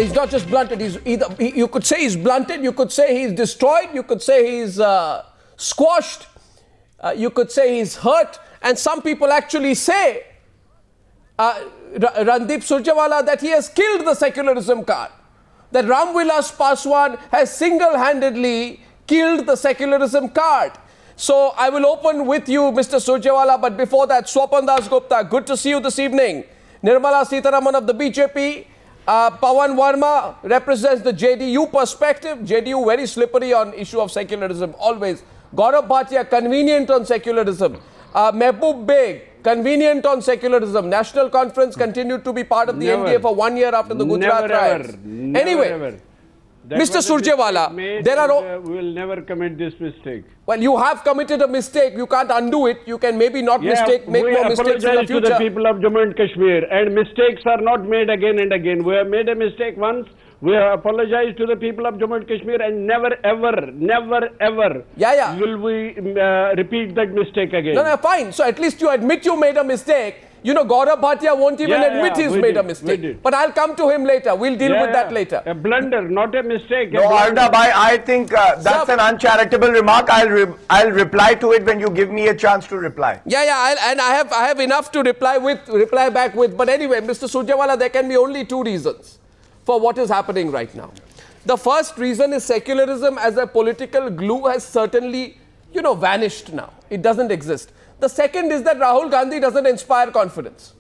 He's not just blunted. He's you could say he's blunted. You could say he's destroyed. You could say he's squashed. You could say he's hurt. And some people actually say, Randeep Surjewala, that he has killed the secularism card. That Ramvilas Paswan has single-handedly killed the secularism card. So I will open with you, Mr. Surjewala, but before that, Swapan Dasgupta, good to see you this evening. Nirmala Sitharaman of the BJP, Pavan Verma represents the JDU perspective. JDU very slippery on issue of secularism, always. Gaurav Bhatia, convenient on secularism. Mehboob Beg, convenient on secularism. National Conference continued to be part of the NDA for 1 year after the Gujarat riots. Anyway, Mr. Surjewala, there are... we will never commit this mistake. Well, you have committed a mistake. You can't undo it. You can maybe not make more mistakes in the future. We apologize to the people of Jammu and Kashmir, and mistakes are not made again and again. We have made a mistake once. We apologize to the people of Jammu and Kashmir, and never ever will we repeat that mistake again. No, fine. So at least you admit you made a mistake. You know, Gaurav Bhatia won't even admit he's made a mistake. But I'll come to him later. We'll deal with that later. A blunder, not a mistake. No, Arnab, I think that's an uncharitable remark. I'll reply to it when you give me a chance to reply. And I have enough to reply back with. But anyway, Mr. Surjewala, there can be only two reasons for what is happening right now. The first reason is secularism as a political glue has certainly, vanished now. It doesn't exist. The second is that Rahul Gandhi doesn't inspire confidence.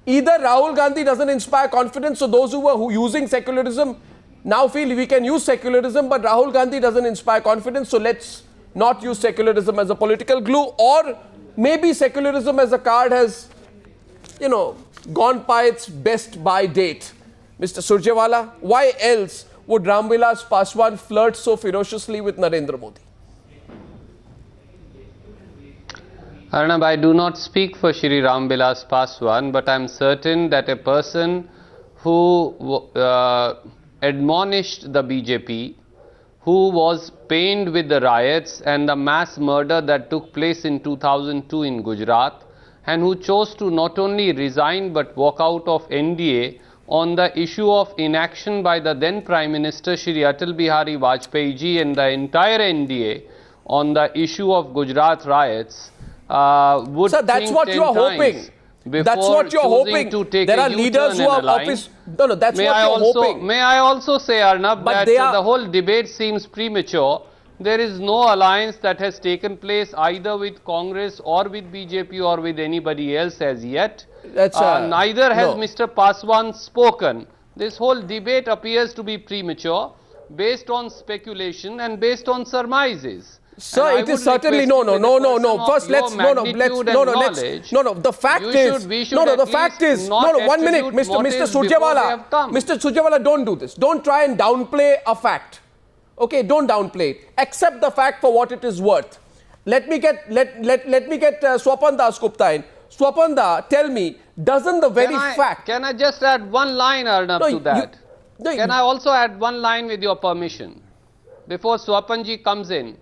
Either Rahul Gandhi doesn't inspire confidence, so those who were using secularism now feel we can use secularism, but Rahul Gandhi doesn't inspire confidence, so let's not use secularism as a political glue. Or maybe secularism as a card has, gone by its best by date. Mr. Surjewala, why else would Ramvilas Paswan flirt so ferociously with Narendra Modi? Arnab, I do not speak for Shri Ramvilas Paswan, but I am certain that a person who admonished the BJP, who was pained with the riots and the mass murder that took place in 2002 in Gujarat, and who chose to not only resign but walk out of NDA on the issue of inaction by the then Prime Minister Shri Atal Bihari Vajpayee ji and the entire NDA on the issue of Gujarat riots, would Sir, that's what you are hoping. That's what you're hoping. There are leaders who are office. No, that's what you're hoping. May I also say, Arnab, that the whole debate seems premature. There is no alliance that has taken place either with Congress or with BJP or with anybody else as yet. Neither has Mr. Paswan spoken. This whole debate appears to be premature, based on speculation and based on surmises. Sir, it is certainly no. First, the fact is, 1 minute, Mr. Surjewala. Mr. Surjewala, don't do this. Don't try and downplay a fact. Okay, don't downplay it. Accept the fact for what it is worth. Let me get Swapan Dasgupta in. Swapan Da, tell me, doesn't the very fact... Can I just add one line, Arnab, to that? Can I also add one line with your permission? Before Swapanji comes in.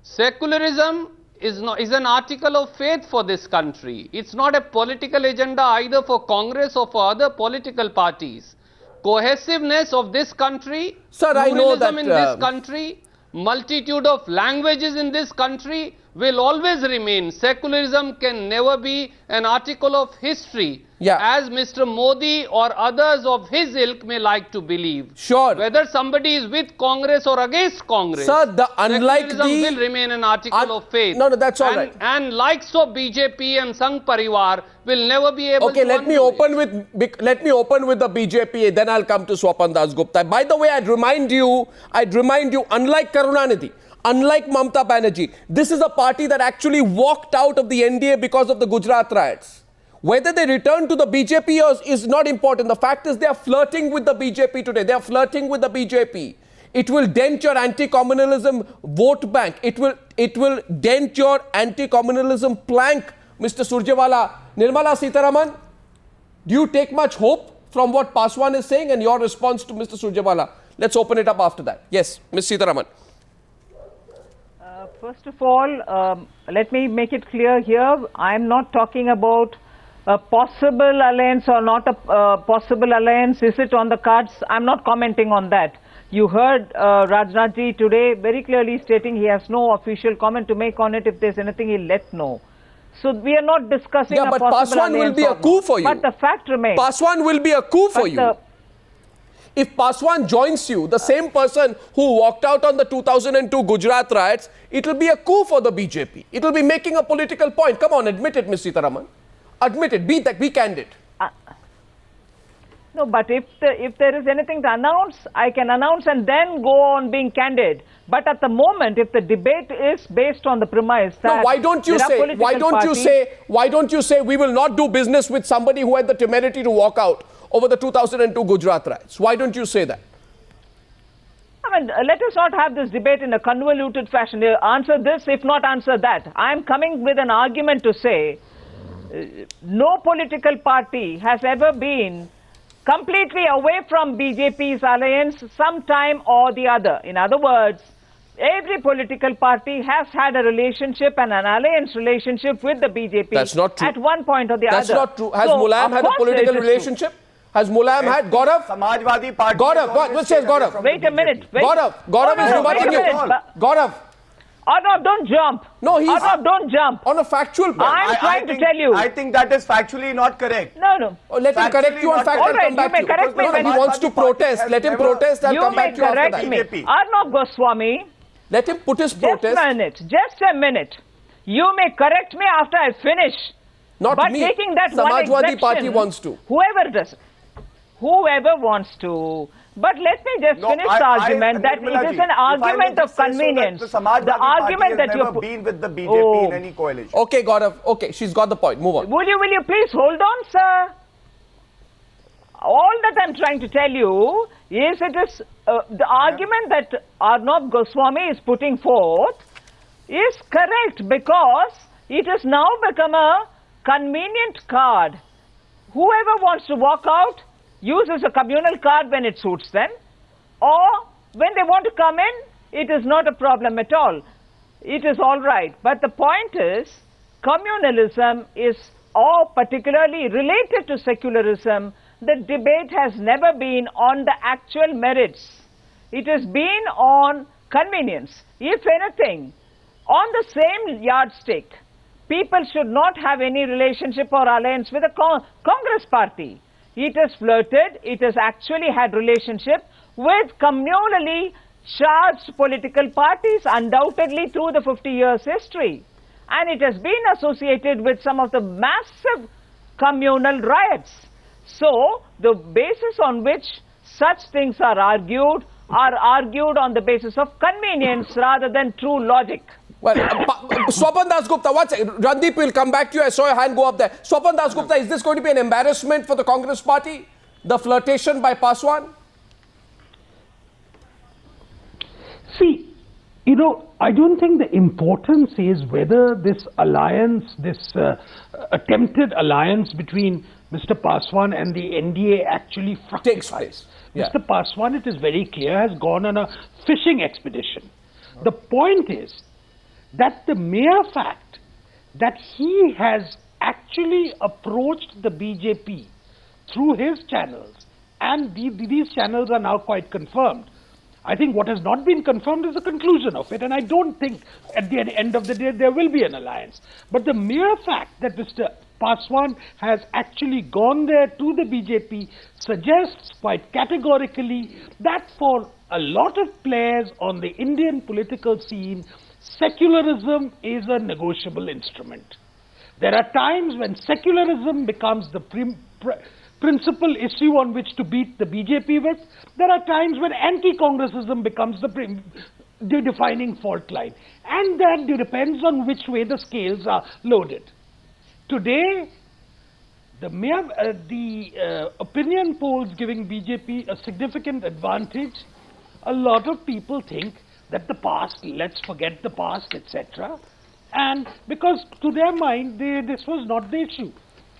Secularism is an article of faith for this country. It's not a political agenda either for Congress or for other political parties. Cohesiveness of this country, pluralism in this country, multitude of languages in this country will always remain. Secularism can never be an article of history, as Mr. Modi or others of his ilk may like to believe. Sure. Whether somebody is with Congress or against Congress, Sir, secularism will remain an article of faith. No, that's all right. And likes of BJP and Sangh Parivar will never be able to let me open with the BJP, then I'll come to Swapan Dasgupta. By the way, I'd remind you, unlike Karunanidhi, unlike Mamata Banerjee, this is a party that actually walked out of the NDA because of the Gujarat riots. Whether they return to the BJP is not important. The fact is they are flirting with the BJP today. They are flirting with the BJP. It will dent your anti-communalism vote bank. It will dent your anti-communalism plank, Mr. Surjewala. Nirmala Sitharaman, do you take much hope from what Paswan is saying and your response to Mr. Surjewala? Let's open it up after that. Yes, Ms. Sitharaman. First of all, let me make it clear here, I am not talking about a possible alliance or not a possible alliance, is it on the cards? I'm not commenting on that. You heard Rajnath ji today very clearly stating he has no official comment to make on it. If there's anything, he'll let know. So we are not discussing a possible alliance. Yeah, but Paswan will be a coup for you. But the fact remains. Paswan will be a coup for you. If Paswan joins you, the same person who walked out on the 2002 Gujarat riots, it will be a coup for the BJP. It will be making a political point. Come on, admit it, Ms. Sitharaman. Admit it. Be candid. No, but if there is anything to announce, I can announce and then go on being candid. But at the moment, if the debate is based on the premise that why don't you say we will not do business with somebody who had the temerity to walk out over the 2002 Gujarat riots? Why don't you say that? I mean, let us not have this debate in a convoluted fashion. Answer this, if not answer that. I am coming with an argument to say no political party has ever been completely away from BJP's alliance sometime or the other. In other words, every political party has had a relationship and an alliance relationship with the BJP. That's not true. At one point or the other. That's not true. Has Mulayam had a political relationship? Has Mulayam had? Gaurav? Samajwadi Party. Gaurav, what says Gaurav? Wait a minute. Gaurav is rebutting you. Gaurav. Arnab, don't jump. No, Arnab, don't jump. On a factual point. I'm trying to tell you. I think that is factually not correct. No. Let him correct you on fact and come back to you. Correct me he wants to protest. Let him protest. I'll come back to you after that. You may correct me. Arnab Goswami. Let him put his protest. Just a minute. You may correct me after I finish. Not but me. Taking that Samajwadi one exception, Party wants to. Whoever wants to. But let me just finish the argument that it is an argument of convenience. So the argument that you've never been with the BJP in any coalition. Okay, Gaurav. Okay, she's got the point. Move on. Will you please hold on, sir? All that I'm trying to tell you is the argument that Arnab Goswami is putting forth is correct because it has now become a convenient card. Whoever wants to walk out uses a communal card when it suits them, or when they want to come in, it is not a problem at all. It is all right. But the point is, communalism is all particularly related to secularism. The debate has never been on the actual merits. It has been on convenience. If anything, on the same yardstick, people should not have any relationship or alliance with the Congress party. It has flirted, it has actually had relationship with communally charged political parties, undoubtedly through the 50 years history. And it has been associated with some of the massive communal riots. So, the basis on which such things are argued on the basis of convenience rather than true logic. Well, Swapan Dasgupta, Randeep will come back to you. I saw your hand go up there. Swapan Dasgupta, is this going to be an embarrassment for the Congress party? The flirtation by Paswan? See, I don't think the importance is whether this alliance, this attempted alliance between Mr. Paswan and the NDA actually takes place. Yeah. Mr. Paswan, it is very clear, has gone on a fishing expedition. The point is that the mere fact that he has actually approached the BJP through his channels, and these channels are now quite confirmed. I think what has not been confirmed is the conclusion of it, and I don't think at the end of the day there will be an alliance. But the mere fact that Mr. Paswan has actually gone there to the BJP suggests quite categorically that for a lot of players on the Indian political scene, secularism is a negotiable instrument. There are times when secularism becomes the principal issue on which to beat the BJP with. There are times when anti-Congressism becomes the defining fault line. And that depends on which way the scales are loaded. Today, the opinion polls giving BJP a significant advantage, a lot of people think that the past, let's forget the past, etc. And because to their mind, this was not the issue.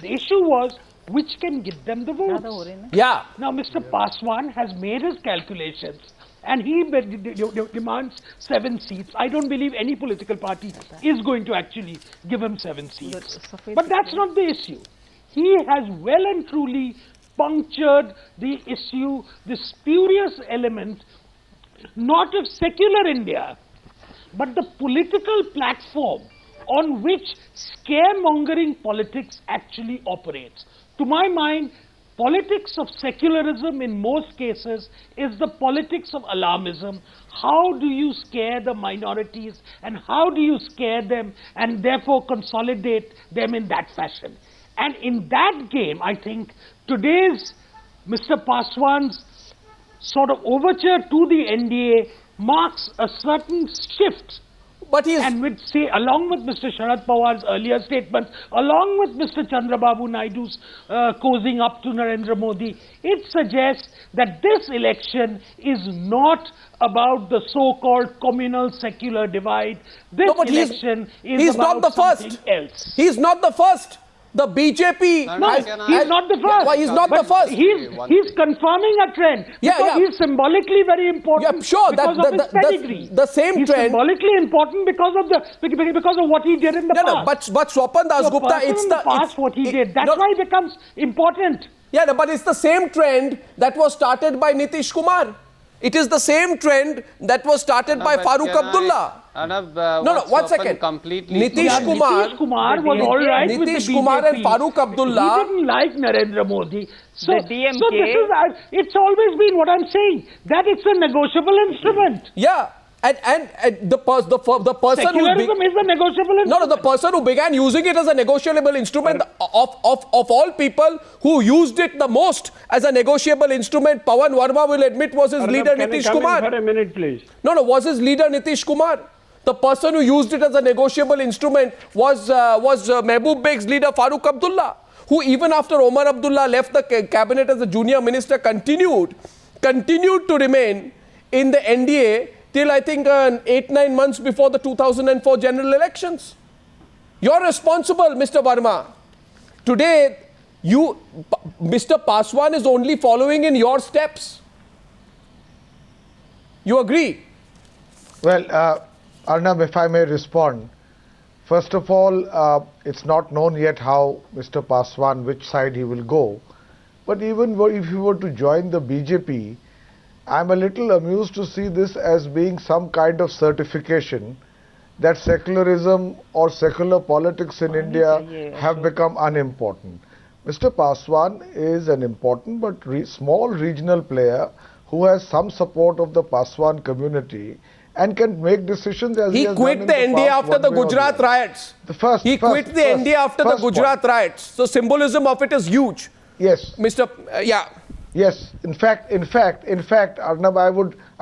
The issue was which can get them the votes. Yeah. Now, Mr. Paswan has made his calculations and he demands 7 seats. I don't believe any political party is going to actually give him 7 seats. But that's not the issue. he has well and truly punctured the issue, the spurious element, not of secular India, but the political platform on which scaremongering politics actually operates. To my mind, politics of secularism in most cases is the politics of alarmism. How do you scare the minorities and how do you scare them and therefore consolidate them in that fashion? And in that game, I think today's Mr. Paswan's sort of overture to the NDA marks a certain shift. But he is, and with, say, along with Mr. Sharad Pawar's earlier statements, along with Mr. Chandrababu Naidu's cozying up to Narendra Modi, it suggests that this election is not about the so-called communal secular divide. This election is about something else. He's not the first. The BJP... No, he's not the first. Why he's not the first? He's confirming a trend. Because he's symbolically very important. Yeah, sure. Because of his pedigree. The same he's trend... symbolically important because of what he did in the past. No, but Swapan Dasgupta, it's the past what he did. That's why it becomes important. Yeah, no, but it's the same trend that was started by Nitish Kumar. It is the same trend that was started by Farooq Abdullah. No, 1 second. Nitish Kumar was all right with the BJP. Nitish Kumar and Farooq Abdullah. He didn't like Narendra Modi. So, the DMK. so this is, it's always been what I'm saying, that it's a negotiable instrument. Yeah. And the person Secularism is a negotiable instrument. No, the person who began using it as a negotiable instrument of all people who used it the most as a negotiable instrument, Pavan Verma will admit was his leader Nitish Kumar. For a minute, please. No, was his leader Nitish Kumar. The person who used it as a negotiable instrument was Mehboob Beg's leader Farooq Abdullah, who even after Omar Abdullah left the cabinet as a junior minister continued to remain in the NDA till I think 8-9 months before the 2004 general elections. You're responsible, Mr. Verma. Today, Mr. Paswan is only following in your steps. You agree? Well, Arnab, if I may respond. First of all, it's not known yet how Mr. Paswan, which side he will go. But even if he were to join the BJP, I'm a little amused to see this as being some kind of certification that secularism or secular politics in India have become unimportant. Mr. Paswan is an important but small regional player who has some support of the Paswan community and can make decisions as he has quit done the in the NDA past after the Gujarat riots. He quit the NDA after the Gujarat riots. So symbolism of it is huge. Yes. Mr. Yes, in fact, Arnab, I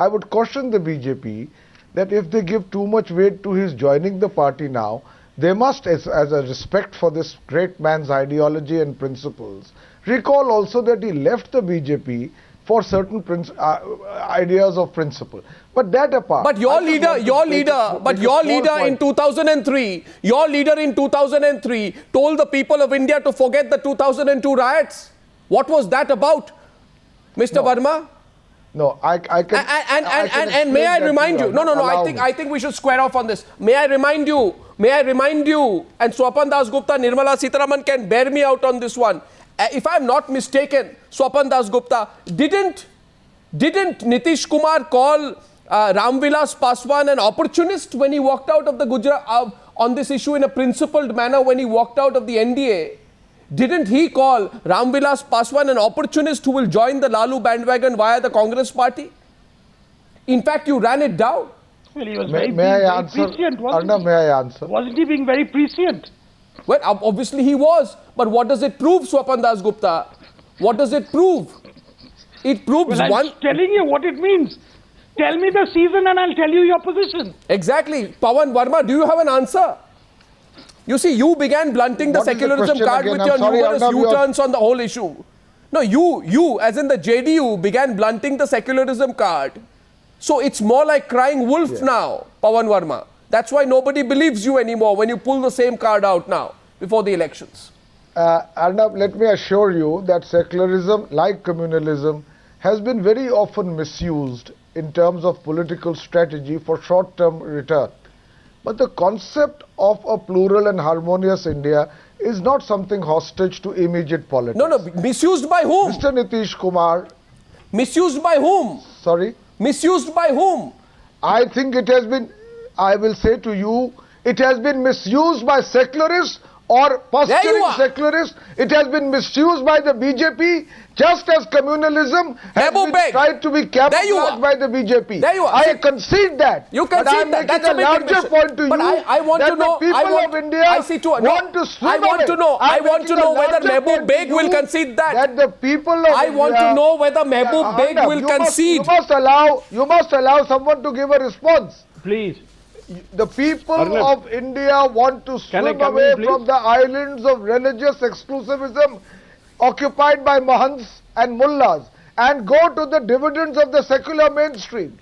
would caution the BJP that if they give too much weight to his joining the party now, they must, as a respect for this great man's ideology and principles, recall also that he left the BJP for certain ideas of principle. But that apart. But your leader in 2003 told the people of India to forget the 2002 riots. What was that about, Mr. Verma? No, I can. And may I remind you? No. I think we should square off on this. May I remind you? And Swapan Dasgupta, Nirmala Sitharaman can bear me out on this one. If I am not mistaken, Swapan Dasgupta, didn't Nitish Kumar call Ramvilas Paswan an opportunist when he walked out of the Gujarat on this issue in a principled manner when he walked out of the NDA? Didn't he call Ramvilas Paswan an opportunist who will join the Lalu bandwagon via the Congress party? In fact, you ran it down. Well, he was may I answer? Prescient, wasn't Arnab, he? may I answer? Wasn't he being very prescient? Well, obviously he was. But what does it prove, Swapan Dasgupta? What does it prove? It proves I'm telling you what it means. Tell me the season and I'll tell you your position. Exactly. Pavan Verma, do you have an answer? You see, you began blunting the secularism card with your numerous U-turns on the whole issue. No, you, as in the JDU, began blunting the secularism card. So it's more like crying wolf now, Pavan Verma. That's why nobody believes you anymore when you pull the same card out now, before the elections. Arnab, let me assure you that secularism, like communalism, has been very often misused in terms of political strategy for short-term return. But the concept of a plural and harmonious India is not something hostage to immediate politics. No, misused by whom? Mr. Nitish Kumar. Misused by whom? Sorry? Misused by whom? I think it has been, I will say to you, it has been misused by secularists or posturing secularists. It has been misused by the BJP, just as communalism has been tried to be camouflaged by the BJP. I concede that. You concede that. That's a larger point to you. But I want to know. The people of India want to swim I want to know. I want to know whether Mehboob Beg will concede that. That the people of India. I want to know whether Mehboob Beg will concede. You must allow someone to give a response. Please. The people of India want to swim away from the islands of religious exclusivism occupied by Mahants and Mullahs and go to the dividends of the secular mainstream.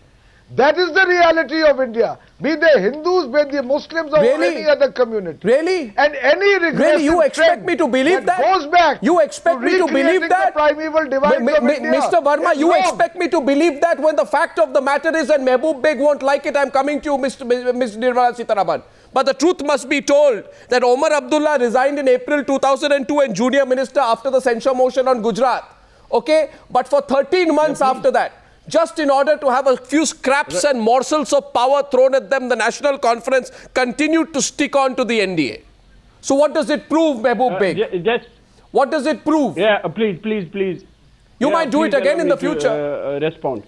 That is the reality of India. Be they Hindus, be they Muslims or any other community. Really? And any regressive you expect me to believe that? Goes back you expect me to believe that? The primeval divides of India. Mr. Verma, you expect me to believe that when the fact of the matter is and Mehboob Beg won't like it, I'm coming to you, Ms. Nirmala Sitharaman. But the truth must be told that Omar Abdullah resigned in April 2002 and junior minister after the censure motion on Gujarat. Okay? But for 13 months after that, just in order to have a few scraps and morsels of power thrown at them, the National Conference continued to stick on to the NDA. So what does it prove, Mehboob Beg? What does it prove? Yeah, please. You might do it again in the future. Respond.